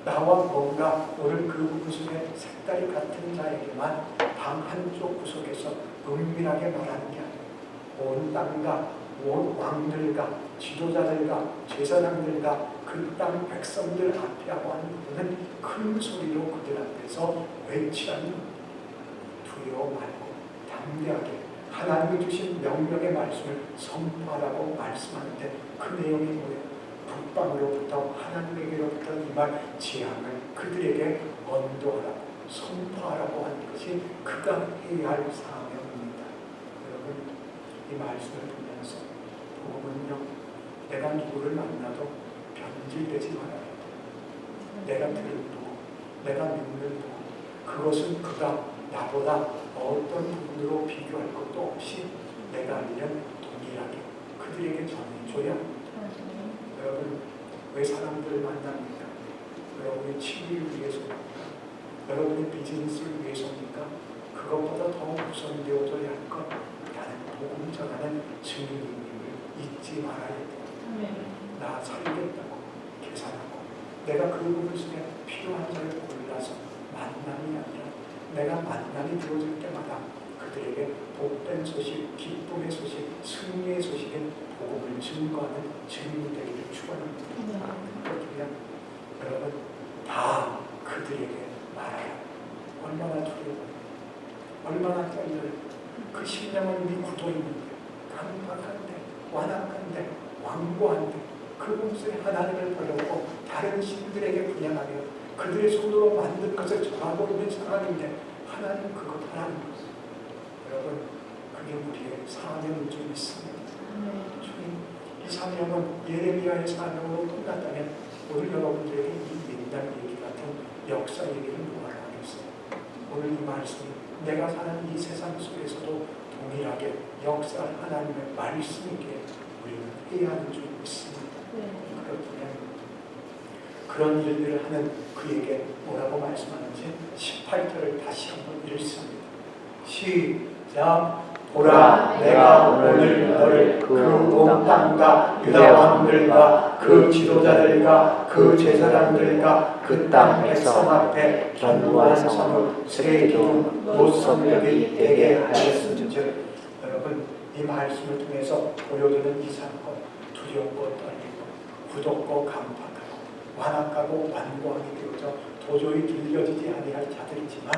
나와 뭔가 오늘 그 부분 속에 색깔이 같은 자에게만 방 한쪽 구석에서 은밀하게 말하는 게 아니라 온 땅과 온 왕들과 지도자들과 제사장들과 그 땅 백성들 앞에 하고 하는 부분은 큰 소리로 그들 앞에서 외치라는, 두려워 말고 담대하게 하나님이 주신 명령의 말씀을 선포하라고 말씀하는데 그 내용이 뭐예요? 북방으로부터 하나님에게로부터 임할 지향을 그들에게 언도하라고 선포하라고 하는 것이 그가 해야 할 사명입니다. 여러분, 이 말씀을 보면서 복음은요, 내가 누구를 만나도 변질되지 말아야 돼. 내가 들은 누구, 내가 믿는 누구, 그것은 그가 나보다 어떤 부분으로 비교할 것도 없이 내가 아니면 동일하게 그들에게 전해줘야 합니다. 여러분, 왜 사람들을 만납니까? 여러분의 취미를 위해서입니까? 여러분의 비즈니스를 위해서입니까? 그것보다 더 우선되어져야 할 것, 나는 복음 전하는 증인임을 잊지 말아야 돼요. 나 살겠다고 계산하고 내가 그 부분 속에 필요한 자를 골라서 만남이 아니라 내가 만남이 되어질 때마다 그들에게 복된 소식, 기쁨의 소식, 승리의 소식인 복음을 증거하는 증인 되기를 축원합니다. 그렇다면 여러분 다 그들에게 말하여 얼마나 두려워, 얼마나 떨려요. 그 심령은 이미 굳어있는데, 강박한데, 완악한데, 완고한데 그 몸속에 하나님을 버렸고 다른 신들에게 분양하며 그들의 손으로 만든 것을 정하고 있는 상황인데 하나님 그것 하라는 것. 여러분 그게 우리의 사명인 줄 믿습니다. 주님, 이 사명은 예레미야의 사명으로 끝났다면 오늘 여러분들에게 이 옛날 얘기 같은 역사 얘기를 뭐하러 하겠어요. 오늘 이 말씀이 내가 사는 이 세상 속에서도 동일하게 역사할 하나님의 말씀이기에 우리는 해야 하는 줄 믿습니다. 그렇다면 그런 일들을 하는 그에게 뭐라고 말씀하는지 18절을 다시 한번 읽습니다. 시작. 보라, 내가 오늘 너를 그 온 땅과 유다 왕들과 그 지도자들과 그 제사장들과 그 땅 백성 앞에 견고한 성읍 새 기둥 노선벽이 되게 하였음즉. 여러분 이 말씀을 통해서 보여주는 이 사건 두렵고 떨리고 굳었고 강팍하고 완악하고 완고하게 되어져 도저히 들려지지 아니할 자들이지만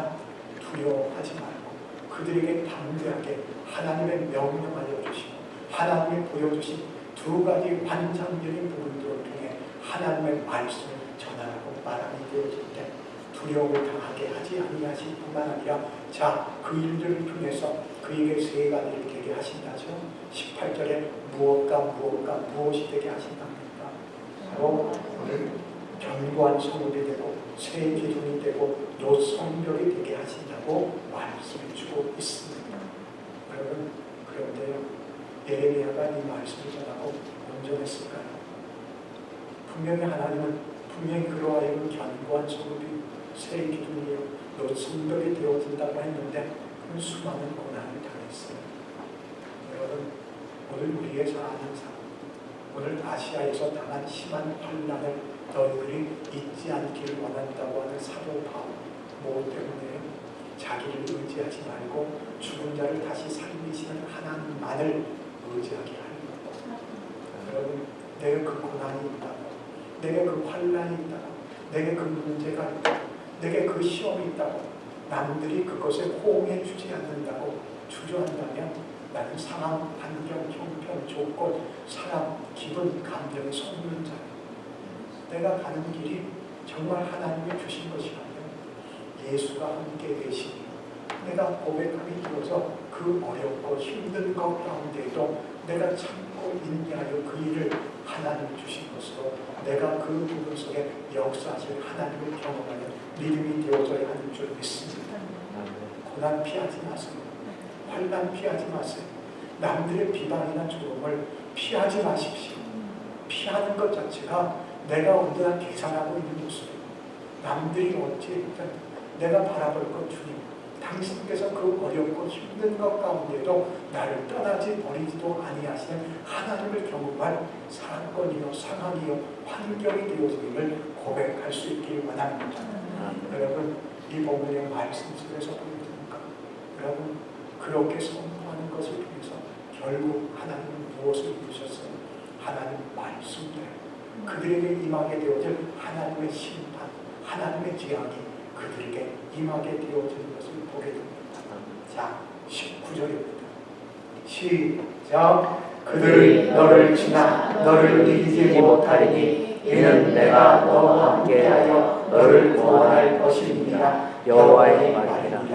두려워하지 말고 그들에게 담대하게 하나님의 명령 알려주시고 하나님이 보여주신 두 가지 환상적인 부분들을 통해 하나님의 말씀을 전하라고 말함이 되어질 때 두려움을 당하게 하지 아니하실 뿐만 아니라 그 일들을 통해서 그에게 세 가지를 되게 하신다죠. 18절에 무엇이 되게 하신답니까? 바로 오늘 견고한 성읍이 되고 새 기둥이 되고 요 성벽이 되게 하신다고 말씀해 주고 있습니다. 여러분 그런데요, 예레미야가 이 말씀을 전하고 온전했을까요? 분명히 하나님은 그로 하여금 견고한 성읍이 새 기둥이요 요 성벽이 되어진다고 했는데 그 수많은 고난을 당했어요. 여러분 오늘 우리의 사는 삶, 오늘 아시아에서 당한 심한 환난을 너희들이 잊지 않기를 원한다고 하는 사도 바울, 뭐 때문에 자기를 의지하지 말고 죽은 자를 다시 살리시는 하나님만을 의지하게 하는 것. 여러분 내가 그 고난이 있다고, 내게 그 환난이 있다고, 내게 그 문제가 있다고, 내게 그 시험이 있다고 남들이 그것에 호응해 주지 않는다고 주저한다면 나는 상황, 환경, 형편, 조건, 사람, 기분, 감정에 속는 자예요. 내가 가는 길이 정말 하나님이 주신 것이라면 예수가 함께 계시니 내가 고백함이 되어서 그 어렵고 힘든 것 가운데도 내가 참고 인내하여 그 일을 하나님이 주신 것으로 내가 그 부분 속에 역사하실 하나님을 경험하는 믿음이 되어져야 하는 줄 믿습니다. 고난 피하지 마세요. 환난 피하지 마세요. 남들의 비방이나 조롱을 피하지 마십시오. 피하는 것 자체가 내가 언제나 계산하고 있는 모습이고 남들이 어찌했든 내가 바라볼 것 주님, 당신께서 그 어렵고 힘든 것 가운데도 나를 떠나지 버리지도 아니하시는 하나님을 경험할 사건이요 상황이요 환경이 되어지기를 고백할 수 있기를 원합니다. 여러분 이 본문의 말씀 속에서 보여줍니까? 여러분 그렇게 선포하는 것을 통해서 결국 하나님은 무엇을 이루셨어요? 하나님 말씀대로 그들에게 임하게 되어질 하나님의 심판, 하나님의 재앙이 그들에게 임하게 되어지는 것을 보게 됩니다. 자, 19절입니다. 시작. 그들이 너를 치나 너를 이기지 못하리니 이는 내가 너와 함께하여 너를 구원할 것입니다. 여호와의 말이라. 아멘.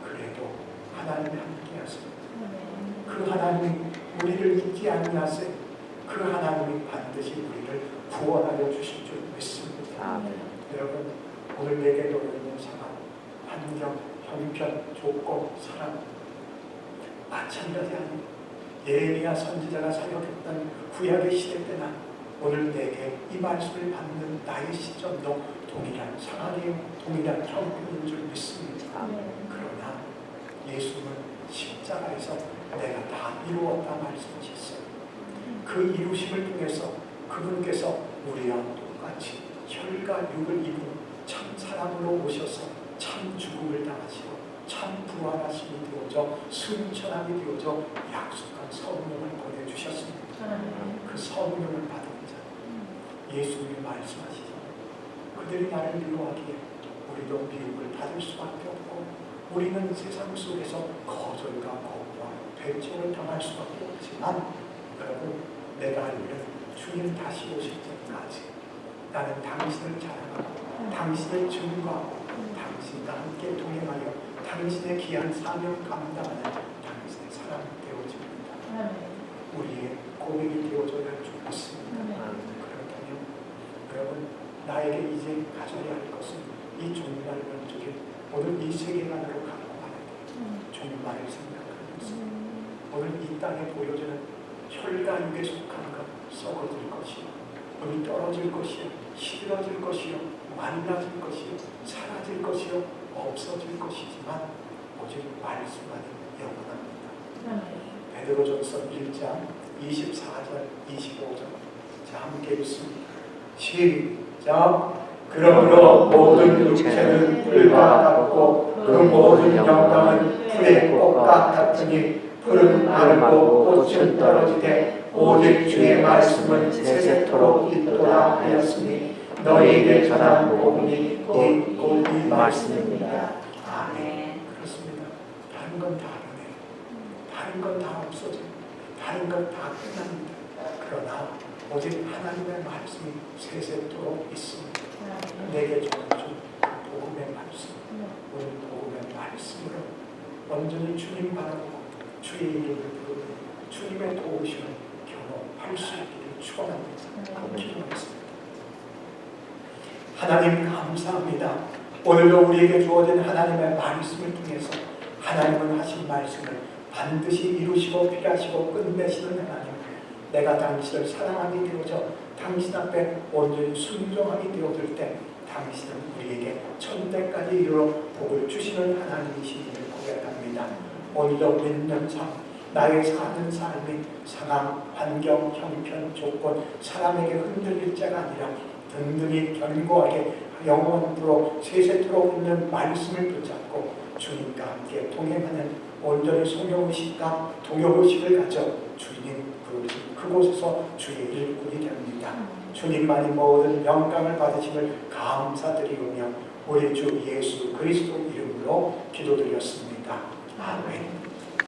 그래도 하나님이 함께하세요. 그 하나님이 우리를 잊지 아니하세요. 그 하나님이 반드시 우리를 구원하여 주실 줄 믿습니다. 아멘. 여러분 오늘 내게 놓여 있는 상황, 환경, 형편, 조건, 사람 마찬가지 아닌 예레미야 선지자가 사역했던 구약의 시대 때나 오늘 내게 이 말씀을 받는 나의 시점도 동일한 상황이요 동일한 형편인 줄 믿습니다. 그러나 예수는 십자가에서 내가 다 이루었다 말씀하셨어요. 그 이루심을 통해서 그분께서 우리와 똑같이 혈과 육을 입은 참 사람으로 오셔서 참 죽음을 당하시고 참 부활하심이 되어져 승천함이 되어져 약속한 성령을 보내주셨습니다. 그 성령을 받은 자 예수님이 말씀하시잖아요. 그들이 나를 미워하기에 우리도 미움을 받을 수밖에 없고 우리는 세상 속에서 거절과 거부와 배척을 당할 수밖에 없지만 여러분, 내가 알기를 주님 다시 오실 때까지 나는 당신을 자랑하고 당신을 증거하고 당신과 함께 동행하여 당신의 귀한 사명 감당하는 당신의 사람 되어집니다. 우리의 고백이 되어줘야 할 줄 믿습니다. 그렇다면 여러분, 나에게 이제 가져야 할 것은 이 종말 왼쪽에 오늘 이 세계관으로 갖고 가는 종말을 생각하는 것입니다. 오늘 이 땅에 보여주는 혈관육에 속한 것 썩어질 것이요, 오늘 떨어질 것이요, 시들어질 것이요, 말라질 것이요, 사라질 것이요, 없어질 것이지만 오직 말씀만이 영원합니다. 베드로전서 1장 24절 25절 자, 함께 읽습니다. 시작. 그러므로 모든 육체는 풀과 같고 그 모든 영광은 풀의 꽃과 같으니 풀은 마르고 꽃은 떨어지되 오직 주의 말씀은 세세토록 있도다 하였으니 너희에게 전한 복음이 곧 이 말씀입니다. 아멘. 그렇습니다. 다른 건 다 변해요. 다른 건 다 없어져요. 다른 건 다 끝납니다. 그러나 오직 하나님의 말씀이 세세토록 있습니다. 내게 주어진 복음의 말씀, 오늘 복음의 말씀으로 온전히 주님 바라보고 주의 이름을 부르며 주님의 도우심을 경험할 수 있기를 축원합니다. 기도하겠습니다. 하나님 감사합니다. 오늘도 우리에게 주어진 하나님의 말씀을 통해서 하나님은 하신 말씀을 반드시 이루시고 필요하시고 끝내시는 하나님, 내가 당신을 사랑하게 되어져 당신 앞에 온전히 순종하게 되어질 때 당신은 우리에게 천대까지 이르러 복을 주시는 하나님이심을 고백합니다. 오늘도 믿는 삶, 나의 사는 삶이 상황, 환경, 형편, 조건, 사람에게 흔들릴 자가 아니라 든든히 견고하게 영원토록 세세토록 있는 말씀을 붙잡고 주님과 함께 동행하는 온전히 성령의식과 동역의식을 가져 주님 부르신 그곳에서 주의 일꾼이 됩니다. 주님만이 모든 영광을 받으심을 감사드리오며 우리 주 예수 그리스도 이름으로 기도드렸습니다. 아멘.